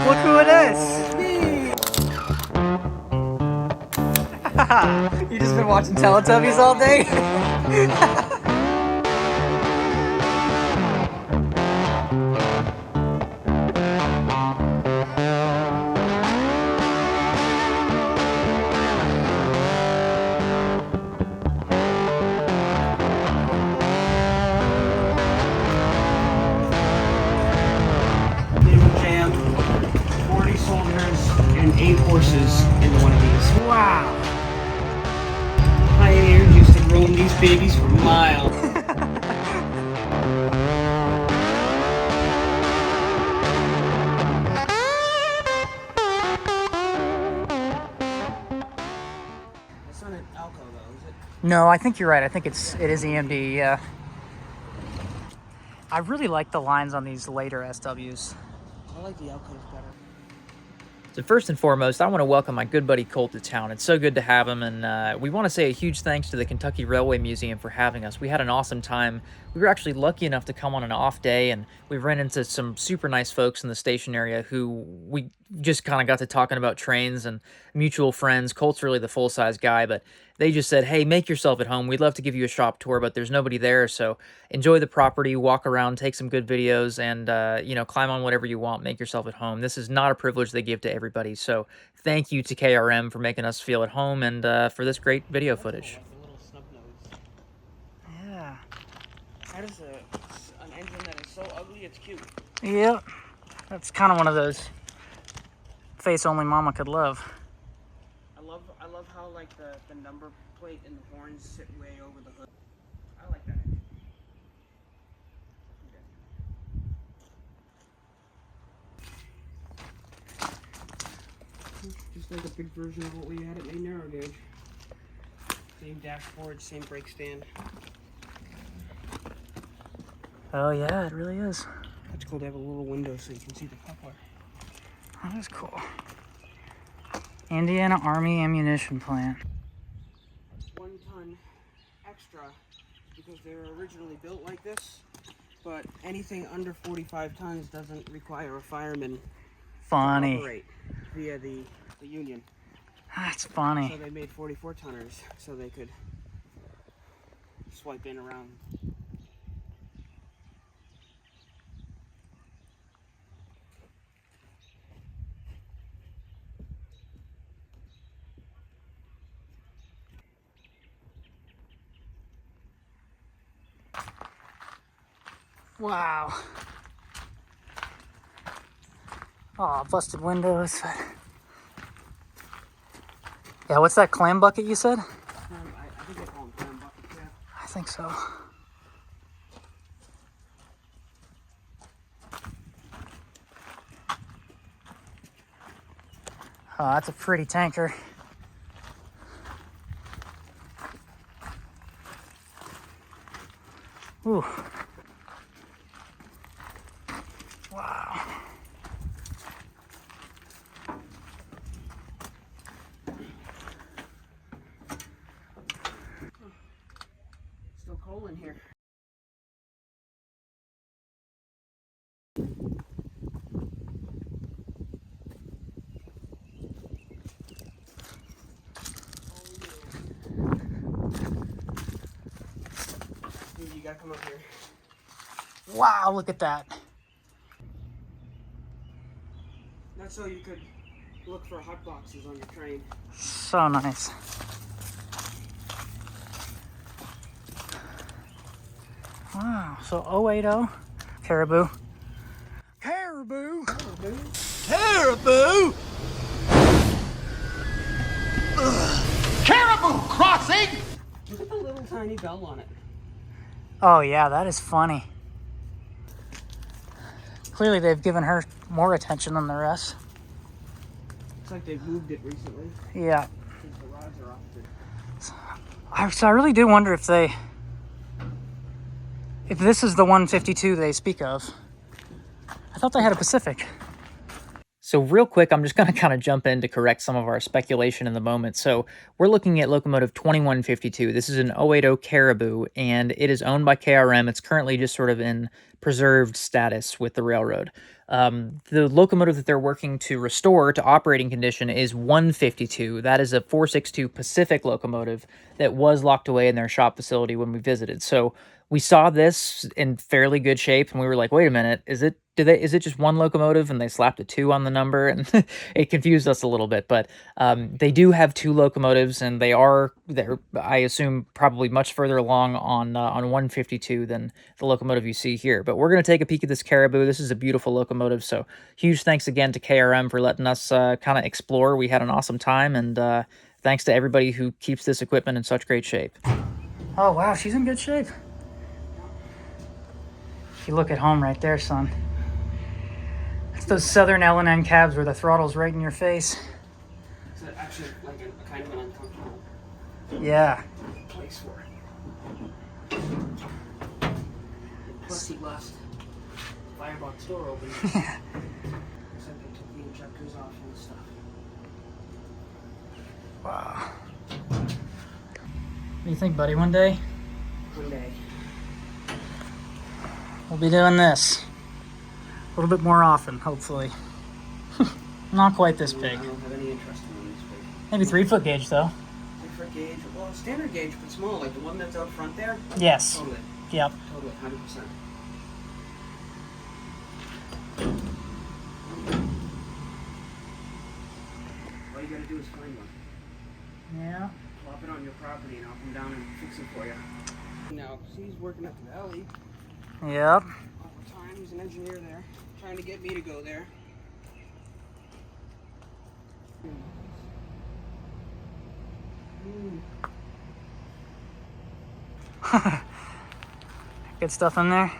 look who it is! You just been watching Teletubbies all day? Jam 40 soldiers and 8 horses into one of these. Wow! Pioneers used to roam these babies for miles. That's not an Alco though, is it? No, I think you're right. I think it is EMD, yeah. I really like the lines on these later SWs. I like the Alcos better. So first and foremost, I want to welcome my good buddy Colt to town. It's so good to have him, and we want to say a huge thanks to the Kentucky Railway Museum for having us. We had an awesome time. We were actually lucky enough to come on an off day, and we ran into some super nice folks in the station area who we just kind of got to talking about trains and mutual friends. Colt's really the full-size guy, but they just said, hey, make yourself at home. We'd love to give you a shop tour, but there's nobody there, so enjoy the property, walk around, take some good videos, and, you know, climb on whatever you want, make yourself at home. This is not a privilege they give to everybody, so thank you to KRM for making us feel at home and for this great video footage. Like the little snub nose. Yeah. That is an engine that is so ugly it's cute. Yep. That's kind of one of those face only mama could love. I love how like the number plate and the horns sit way over the hood. I like that engine. Okay. Just like a big version of what we had at Main Narrow Gauge. Same dashboard, same brake stand. Oh yeah, it really is. That's cool to have a little window so you can see the coupler. That is cool. Indiana Army Ammunition Plant. 1 ton extra because they were originally built like this, but anything under 45 tons doesn't require a fireman to Funny. operate via the union. That's funny. So they made 44 tonners so they could swipe in around. Wow. Oh, busted windows. Yeah, what's that clam bucket you said? I think they call them clam buckets, yeah. I think so. Oh, that's a pretty tanker. Ooh. Wow. Still coal in here. Dude, you gotta come up here. Wow, look at that. That's so you could look for hot boxes on your train. So nice. Wow, so 080 Caribou. Caribou! Caribou! Caribou crossing! Look at the little tiny bell on it. Oh yeah, that is funny. Clearly they've given her more attention than the rest. Looks like they've moved it recently Yeah. since the rods are off. So I really do wonder if this is the 152 they speak of. I thought they had a Pacific. So real quick, I'm just going to kind of jump in to correct some of our speculation in the moment. So we're looking at Locomotive 2152. This is an 080 Caribou, and it is owned by KRM. It's currently just sort of in preserved status with the railroad. The locomotive that they're working to restore to operating condition is 152. That is a 462 Pacific locomotive that was locked away in their shop facility when we visited. So we saw this in fairly good shape, and we were like, "Wait a minute, is it just one locomotive?" And they slapped a 2 on the number, and it confused us a little bit. But they do have 2 locomotives, and they're I assume probably much further along on 152 than the locomotive you see here. But we're gonna take a peek at this Caribou. This is a beautiful locomotive. So huge thanks again to KRM for letting us kind of explore. We had an awesome time, and thanks to everybody who keeps this equipment in such great shape. Oh, wow, she's in good shape. If you look at home right there, son. It's those southern L&N cabs where the throttle's right in your face. It's actually like a kind of an uncomfortable Yeah. place for it. Plus he left the firebox door open. Except they took the injectors off and stuff. Wow. What do you think, buddy? One day One day. we'll be doing this a little bit more often, hopefully. Not quite this big. I don't have any interest in one this big. Maybe 3-foot gauge, though. 3-foot gauge, well, standard gauge, but small, like the one that's out front there. Yes. Totally, Yep. totally, 100%. All you gotta do is find one. Yeah. Plop it on your property and I'll come down and fix it for you. Now, see, he's working at the valley Yep. all the time. He's an engineer there, trying to get me to go there. Good stuff in there.